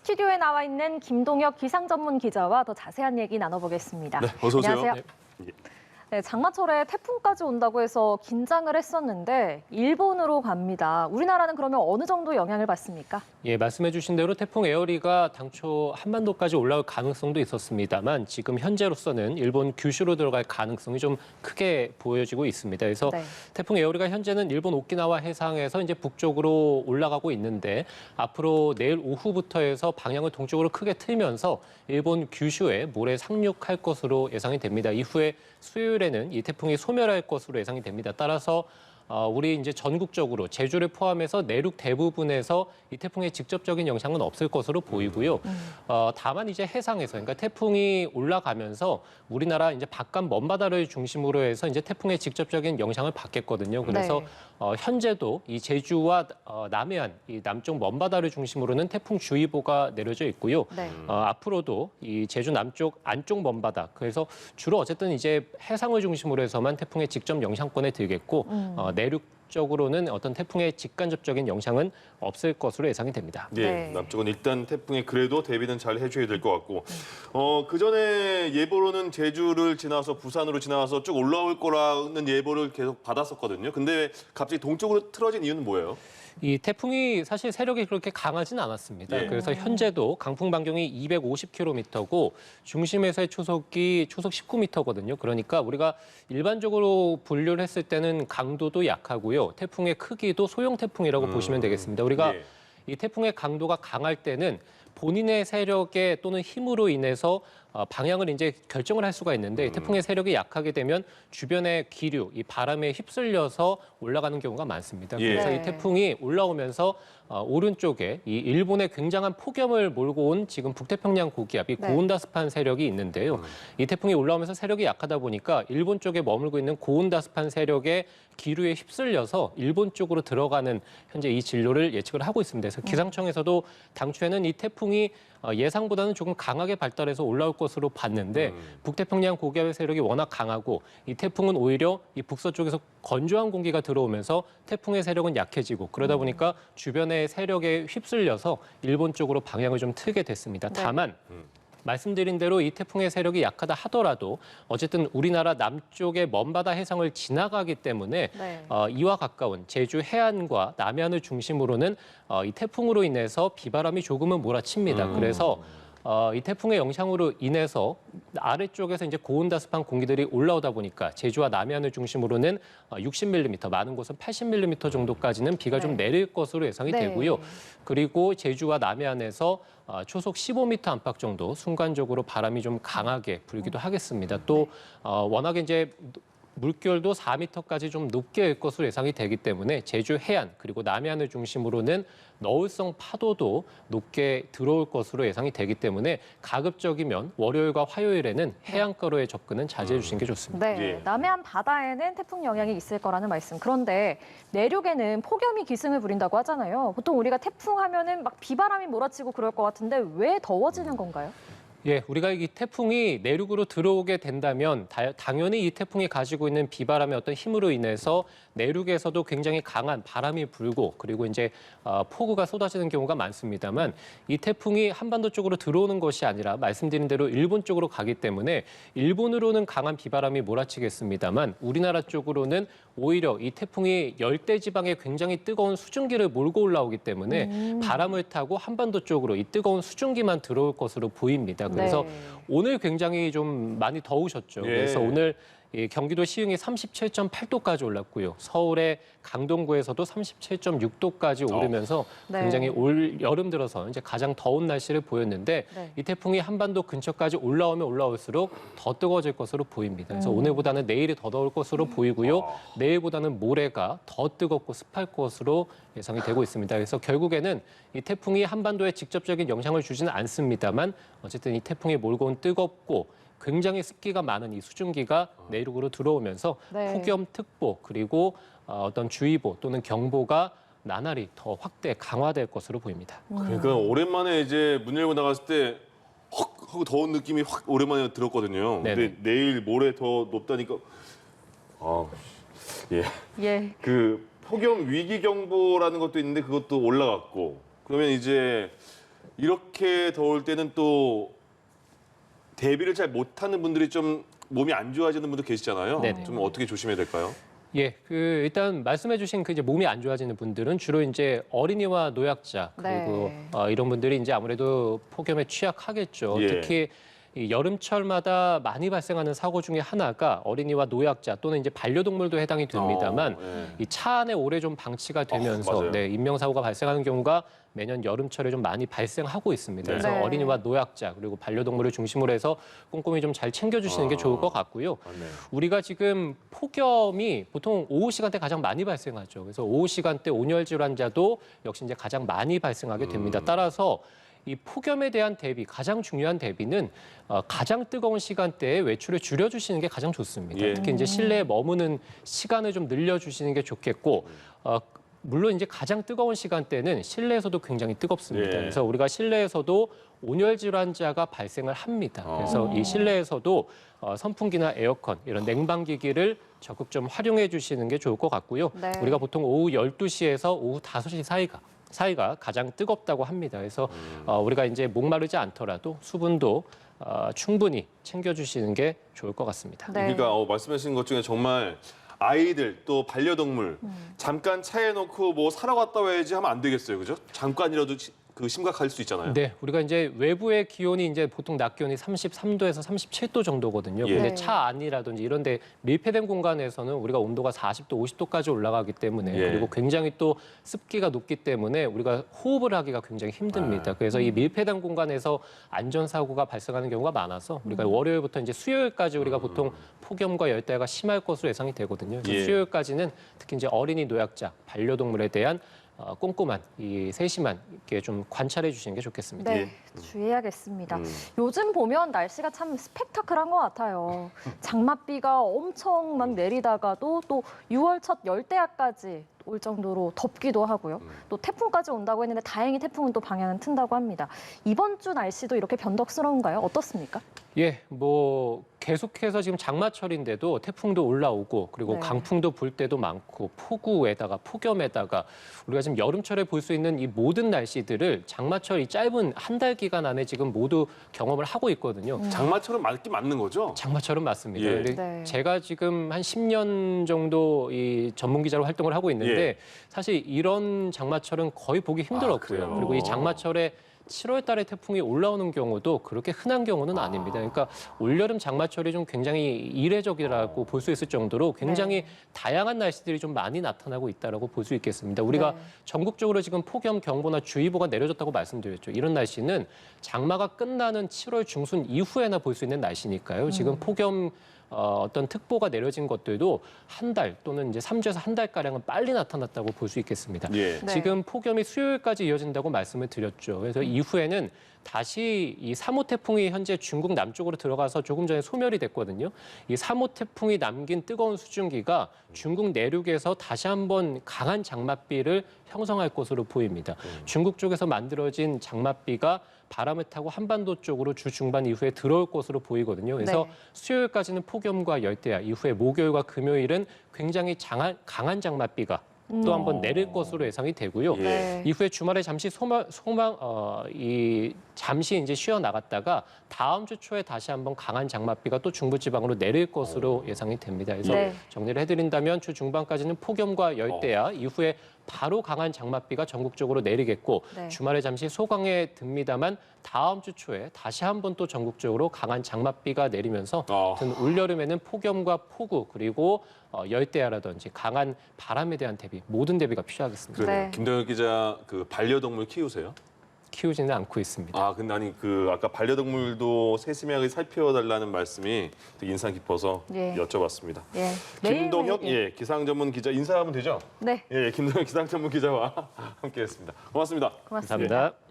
스튜디오에 나와 있는 김동혁 기상 전문 기자와 더 자세한 얘기 나눠보겠습니다. 네, 어서 오세요. 안녕하세요. 네. 네, 장마철에 태풍까지 온다고 해서 긴장을 했었는데 일본으로 갑니다. 우리나라는 그러면 어느 정도 영향을 받습니까? 예, 말씀해 주신 대로 태풍 에어리가 당초 한반도까지 올라올 가능성도 있었습니다만 지금 현재로서는 일본 규슈로 들어갈 가능성이 좀 크게 보여지고 있습니다. 그래서 네. 태풍 에어리가 현재는 일본 오키나와 해상에서 이제 북쪽으로 올라가고 있는데 앞으로 내일 오후부터 해서 방향을 동쪽으로 크게 틀면서 일본 규슈에 모레 상륙할 것으로 예상이 됩니다. 이후에 수요일에는 이 태풍이 소멸할 것으로 예상이 됩니다. 따라서 우리 이제 전국적으로 제주를 포함해서 내륙 대부분에서 이 태풍의 직접적인 영향은 없을 것으로 보이고요. 다만 이제 해상에서, 그러니까 태풍이 올라가면서 우리나라 이제 바깥 먼바다를 중심으로 해서 이제 태풍의 직접적인 영향을 받겠거든요. 그래서 네. 현재도 이 제주와 남해안, 이 남쪽 먼바다를 중심으로는 태풍주의보가 내려져 있고요. 네. 앞으로도 이 제주 남쪽 안쪽 먼바다, 그래서 주로 어쨌든 이제 해상을 중심으로 해서만 태풍의 직접 영향권에 들겠고 내륙적으로는 어떤 태풍의 직간접적인 영향은 없을 것으로 예상이 됩니다. 네, 네. 남쪽은 일단 태풍에 그래도 대비는 잘 해줘야 될 것 같고 그 전에 예보로는 제주를 지나서 부산으로 지나서 쭉 올라올 거라는 예보를 계속 받았었거든요. 근데 갑자기 동쪽으로 틀어진 이유는 뭐예요? 이 태풍이 사실 세력이 그렇게 강하지는 않았습니다. 예. 그래서 현재도 강풍 반경이 250km고 중심에서의 초속이 초속 19m거든요. 그러니까 우리가 일반적으로 분류를 했을 때는 강도도 약하고요. 태풍의 크기도 소형 태풍이라고 보시면 되겠습니다. 우리가 예. 이 태풍의 강도가 강할 때는 본인의 세력에 또는 힘으로 인해서 방향을 이제 결정을 할 수가 있는데 태풍의 세력이 약하게 되면 주변의 기류, 이 바람에 휩쓸려서 올라가는 경우가 많습니다. 예. 그래서 네. 이 태풍이 올라오면서 오른쪽에 이 일본의 굉장한 폭염을 몰고 온 지금 북태평양 고기압, 이 네. 고온다습한 세력이 있는데요. 이 태풍이 올라오면서 세력이 약하다 보니까 일본 쪽에 머물고 있는 고온다습한 세력의 기류에 휩쓸려서 일본 쪽으로 들어가는 현재 이 진로를 예측을 하고 있습니다. 그래서 기상청에서도 당초에는 이 태풍이 예상보다는 조금 강하게 발달해서 올라올 것으로 봤는데 북태평양 고기압의 세력이 워낙 강하고 이 태풍은 오히려 이 북서쪽에서 건조한 공기가 들어오면서 태풍의 세력은 약해지고 그러다 보니까 주변의 세력에 휩쓸려서 일본 쪽으로 방향을 좀 틀게 됐습니다. 네. 다만 말씀드린 대로 이 태풍의 세력이 약하다 하더라도 어쨌든 우리나라 남쪽의 먼바다 해상을 지나가기 때문에 네. 이와 가까운 제주 해안과 남해안을 중심으로는 이 태풍으로 인해서 비바람이 조금은 몰아칩니다. 그래서 이 태풍의 영향으로 인해서 아래쪽에서 이제 고온다습한 공기들이 올라오다 보니까 제주와 남해안을 중심으로는 60mm, 많은 곳은 80mm 정도까지는 비가 좀 네. 내릴 것으로 예상이 네. 되고요. 그리고 제주와 남해안에서 초속 15m 안팎 정도 순간적으로 바람이 좀 강하게 불기도 하겠습니다. 또 워낙에 이제 물결도 4m까지 좀 높게 일 것으로 예상이 되기 때문에 제주 해안 그리고 남해안을 중심으로는 너울성 파도도 높게 들어올 것으로 예상이 되기 때문에 가급적이면 월요일과 화요일에는 해안가로의 접근은 자제해 주시는 게 좋습니다. 네, 예. 남해안 바다에는 태풍 영향이 있을 거라는 말씀. 그런데 내륙에는 폭염이 기승을 부린다고 하잖아요. 보통 우리가 태풍 하면은 막 비바람이 몰아치고 그럴 것 같은데 왜 더워지는 건가요? 예, 우리가 이 태풍이 내륙으로 들어오게 된다면 당연히 이 태풍이 가지고 있는 비바람의 어떤 힘으로 인해서 내륙에서도 굉장히 강한 바람이 불고 그리고 이제 폭우가 쏟아지는 경우가 많습니다만 이 태풍이 한반도 쪽으로 들어오는 것이 아니라 말씀드린 대로 일본 쪽으로 가기 때문에 일본으로는 강한 비바람이 몰아치겠습니다만 우리나라 쪽으로는 오히려 이 태풍이 열대지방에 굉장히 뜨거운 수증기를 몰고 올라오기 때문에 바람을 타고 한반도 쪽으로 이 뜨거운 수증기만 들어올 것으로 보입니다. 그래서 네. 오늘 굉장히 좀 많이 더우셨죠. 예. 그래서 오늘 이 경기도 시흥이 37.8도까지 올랐고요. 서울의 강동구에서도 37.6도까지 오르면서 네. 굉장히 올 여름 들어서 이제 가장 더운 날씨를 보였는데 네. 이 태풍이 한반도 근처까지 올라오면 올라올수록 더 뜨거워질 것으로 보입니다. 그래서 오늘보다는 내일이 더 더울 것으로 보이고요. 내일보다는 모레가 더 뜨겁고 습할 것으로 예상이 되고 있습니다. 그래서 결국에는 이 태풍이 한반도에 직접적인 영향을 주지는 않습니다만 어쨌든 이 태풍이 몰고 온 뜨겁고 굉장히 습기가 많은 이 수증기가 내륙으로 들어오면서 네. 폭염특보 그리고 어떤 주의보 또는 경보가 나날이 더 확대 강화될 것으로 보입니다. 그러니까 오랜만에 이제 문 열고 나갔을 때 확 하고 더운 느낌이 확 오랜만에 들었거든요. 네네. 근데 내일 모레 더 높다니까 예. 예. 그 폭염 위기 경보라는 것도 있는데 그것도 올라갔고 그러면 이제 이렇게 더울 때는 또 대비를 잘 못하는 분들이 좀 몸이 안 좋아지는 분들 계시잖아요. 네네. 좀 어떻게 조심해야 될까요? 예, 일단 말씀해주신 그 이제 몸이 안 좋아지는 분들은 주로 이제 어린이와 노약자 그리고 네. 이런 분들이 이제 아무래도 폭염에 취약하겠죠. 예. 특히 이 여름철마다 많이 발생하는 사고 중에 하나가 어린이와 노약자 또는 이제 반려동물도 해당이 됩니다만 예. 이 차 안에 오래 좀 방치가 되면서 맞아요. 네, 인명사고가 발생하는 경우가 매년 여름철에 좀 많이 발생하고 있습니다. 그래서 네. 어린이와 노약자 그리고 반려동물을 중심으로 해서 꼼꼼히 좀 잘 챙겨주시는 게 좋을 것 같고요. 맞네. 우리가 지금 폭염이 보통 오후 시간대 가장 많이 발생하죠. 그래서 오후 시간대 온열 질환자도 역시 이제 가장 많이 발생하게 됩니다. 따라서 이 폭염에 대한 대비, 가장 중요한 대비는 가장 뜨거운 시간대에 외출을 줄여주시는 게 가장 좋습니다. 예. 특히 이제 실내에 머무는 시간을 좀 늘려주시는 게 좋겠고, 물론 이제 가장 뜨거운 시간대는 실내에서도 굉장히 뜨겁습니다. 예. 그래서 우리가 실내에서도 온열 질환자가 발생을 합니다. 그래서 이 실내에서도 선풍기나 에어컨 이런 냉방기기를 적극 좀 활용해 주시는 게 좋을 것 같고요. 네. 우리가 보통 오후 12시에서 오후 5시 사이가 가장 뜨겁다고 합니다. 그래서 우리가 이제 목마르지 않더라도 수분도 충분히 챙겨주시는 게 좋을 것 같습니다. 네. 그러니까 말씀하신 것 중에 정말 아이들 또 반려동물 잠깐 차에 놓고 뭐 사러 갔다 와야지 하면 안 되겠어요, 그죠? 잠깐이라도 그 심각할 수 있잖아요. 네, 우리가 이제 외부의 기온이 이제 보통 낮 기온이 33도에서 37도 정도거든요. 예. 근데 네. 차 안이라든지 이런 데 밀폐된 공간에서는 우리가 온도가 40도, 50도까지 올라가기 때문에 예. 그리고 굉장히 또 습기가 높기 때문에 우리가 호흡을 하기가 굉장히 힘듭니다. 그래서 이 밀폐된 공간에서 안전사고가 발생하는 경우가 많아서 우리가 월요일부터 이제 수요일까지 우리가 보통 폭염과 열대야가 심할 것으로 예상이 되거든요. 그래서 예. 수요일까지는 특히 이제 어린이, 노약자, 반려동물에 대한 꼼꼼한 이 세심한 이렇게 좀 관찰해 주시는 게 좋겠습니다. 네, 주의해야겠습니다. 음. 요즘 보면 날씨가 참 스펙타클한 것 같아요. 장맛비가 엄청 막 내리다가도 또 6월 첫 열대야까지 올 정도로 덥기도 하고요. 또 태풍까지 온다고 했는데 다행히 태풍은 또 방향은 튼다고 합니다. 이번 주 날씨도 이렇게 변덕스러운가요? 어떻습니까? 예, 뭐 계속해서 지금 장마철인데도 태풍도 올라오고 그리고 네. 강풍도 불 때도 많고 폭우에다가 폭염에다가 우리가 지금 여름철에 볼 수 있는 이 모든 날씨들을 장마철 이 짧은 한 달 기간 안에 지금 모두 경험을 하고 있거든요. 장마철은 맞긴 맞는 거죠? 장마철은 맞습니다. 예. 근데 네. 제가 지금 한 10년 정도 이 전문 기자로 활동을 하고 있는데 예. 사실 이런 장마철은 거의 보기 힘들었고요. 그래요? 그리고 이 장마철에 7월 달에 태풍이 올라오는 경우도 그렇게 흔한 경우는 아닙니다. 그러니까 올여름 장마철이 좀 굉장히 이례적이라고 볼 수 있을 정도로 굉장히 네. 다양한 날씨들이 좀 많이 나타나고 있다라고 볼 수 있겠습니다. 우리가 네. 전국적으로 지금 폭염 경보나 주의보가 내려졌다고 말씀드렸죠. 이런 날씨는 장마가 끝나는 7월 중순 이후에나 볼 수 있는 날씨니까요. 지금 폭염 어떤 특보가 내려진 것들도 한 달 또는 이제 3주에서 한 달가량은 빨리 나타났다고 볼 수 있겠습니다. 예. 네. 지금 폭염이 수요일까지 이어진다고 말씀을 드렸죠. 그래서 이후에는 다시 이 3호 태풍이 현재 중국 남쪽으로 들어가서 조금 전에 소멸이 됐거든요. 이 3호 태풍이 남긴 뜨거운 수증기가 중국 내륙에서 다시 한번 강한 장맛비를 형성할 것으로 보입니다. 중국 쪽에서 만들어진 장맛비가 바람을 타고 한반도 쪽으로 주 중반 이후에 들어올 것으로 보이거든요. 그래서 네. 수요일까지는 폭염과 열대야, 이후에 목요일과 금요일은 굉장히 강한 장맛비가 또 한 번 내릴 것으로 예상이 되고요. 예. 네. 이후에 주말에 잠시 잠시 이제 쉬어 나갔다가 다음 주 초에 다시 한번 강한 장맛비가 또 중부지방으로 내릴 것으로 예상이 됩니다. 그래서 네. 정리를 해드린다면 주 중반까지는 폭염과 열대야, 이후에 바로 강한 장맛비가 전국적으로 내리겠고 네. 주말에 잠시 소강에 듭니다만 다음 주 초에 다시 한번 또 전국적으로 강한 장맛비가 내리면서 아무튼 올여름에는 폭염과 폭우 그리고 열대야라든지 강한 바람에 대한 대비, 모든 대비가 필요하겠습니다. 그래요. 네. 김동혁 기자 그 반려동물 키우세요? 키우지는 않고 있습니다. 근데 아니 그 아까 반려동물도 세심하게 살펴달라는 말씀이 되게 인상 깊어서 예. 여쭤봤습니다. 예. 김동혁 매일매일, 기상 전문 기자 인사하면 되죠? 네, 김동혁 기상 전문 기자와 함께했습니다. 고맙습니다. 고맙습니다. 감사합니다.